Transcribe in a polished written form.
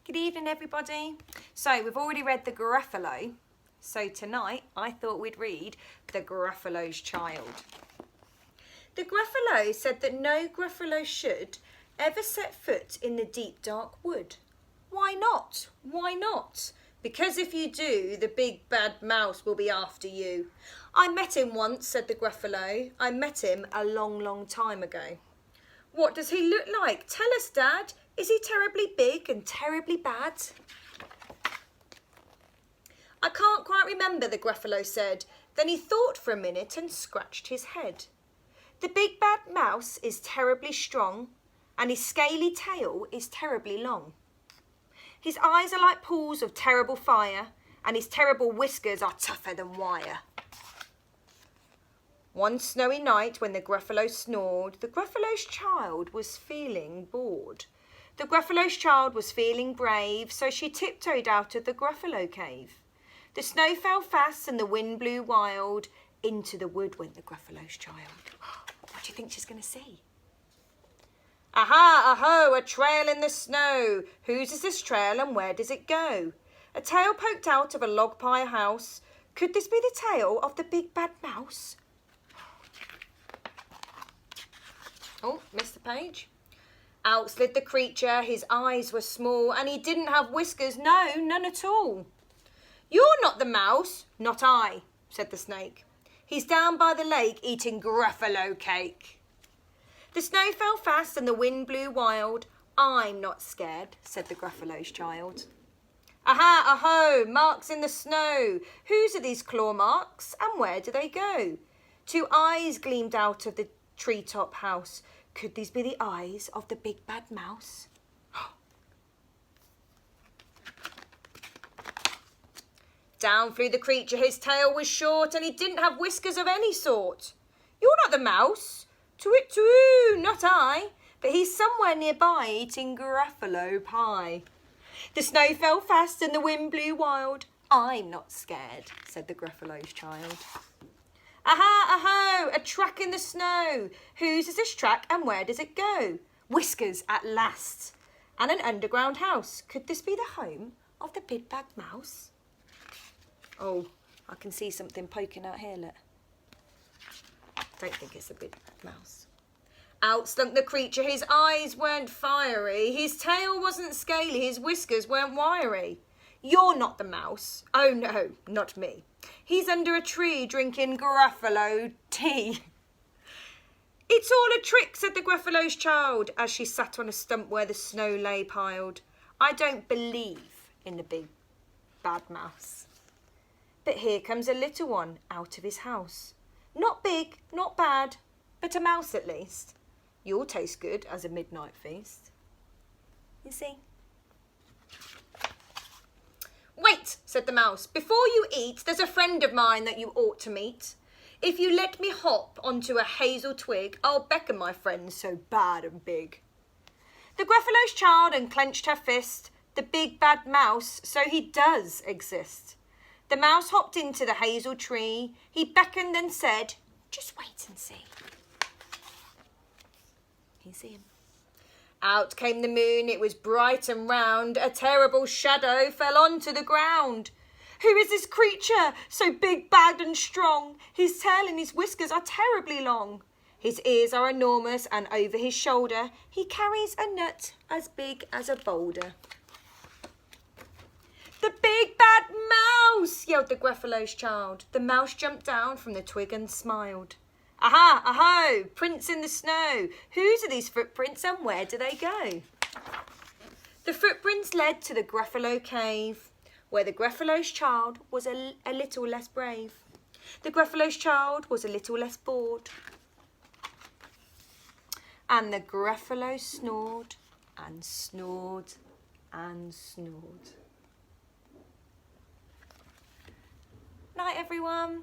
Good evening, everybody. So we've already read the Gruffalo. So tonight I thought we'd read the Gruffalo's Child. The Gruffalo said that no Gruffalo should ever set foot in the deep dark wood. Why not? Why not? Because if you do, the big bad mouse will be after you. I met him once, said the Gruffalo. I met him a long, long time ago. What does he look like? Tell us, Dad. Is he terribly big and terribly bad? I can't quite remember, the Gruffalo said. Then he thought for a minute and scratched his head. The big bad mouse is terribly strong and his scaly tail is terribly long. His eyes are like pools of terrible fire and his terrible whiskers are tougher than wire. One snowy night when the Gruffalo snored, the Gruffalo's child was feeling bored. The Gruffalo's child was feeling brave, so she tiptoed out of the Gruffalo cave. The snow fell fast and the wind blew wild. Into the wood went the Gruffalo's child. What do you think she's going to see? Aha, aho, a trail in the snow. Whose is this trail and where does it go? A tail poked out of a log pie house. Could this be the tail of the big bad mouse? Oh, missed the page. Out slid the creature, his eyes were small, and he didn't have whiskers, no, none at all. You're not the mouse. Not I, said the snake. He's down by the lake eating Gruffalo cake. The snow fell fast and the wind blew wild. I'm not scared, said the Gruffalo's child. Aha, aho, marks in the snow. Whose are these claw marks and where do they go? Two eyes gleamed out of the treetop house. Could these be the eyes of the big bad mouse? Down flew the creature, his tail was short and he didn't have whiskers of any sort. You're not the mouse. Too-wit-too, not I. But he's somewhere nearby eating Gruffalo pie. The snow fell fast and the wind blew wild. I'm not scared, said the Gruffalo's child. Aha, aho, a track in the snow. Whose is this track and where does it go? Whiskers at last. And an underground house. Could this be the home of the big bad mouse? Oh, I can see something poking out here, look. Don't think it's a big bad mouse. Out slunk the creature, his eyes weren't fiery, his tail wasn't scaly, his whiskers weren't wiry. You're not the mouse. Oh no, not me. He's under a tree drinking Gruffalo tea. It's all a trick, said the Gruffalo's child, as she sat on a stump where the snow lay piled. I don't believe in the big bad mouse. But here comes a little one out of his house. Not big, not bad, but a mouse at least. You'll taste good as a midnight feast. You see? Wait, said the mouse, before you eat, there's a friend of mine that you ought to meet. If you let me hop onto a hazel twig, I'll beckon my friend so bad and big. The Gruffalo's child unclenched her fist, the big bad mouse, so he does exist. The mouse hopped into the hazel tree, he beckoned and said, just wait and see. You see him? Out came the moon, it was bright and round, a terrible shadow fell onto the ground. Who is this creature, so big, bad and strong? His tail and his whiskers are terribly long. His ears are enormous and over his shoulder he carries a nut as big as a boulder. The big bad mouse, yelled the Gruffalo's child. The mouse jumped down from the twig and smiled. Aha, aho, prints in the snow. Whose are these footprints and where do they go? The footprints led to the Gruffalo cave, where the Gruffalo's child was a little less brave. The Gruffalo's child was a little less bored. And the Gruffalo snored and snored and snored. Night, everyone.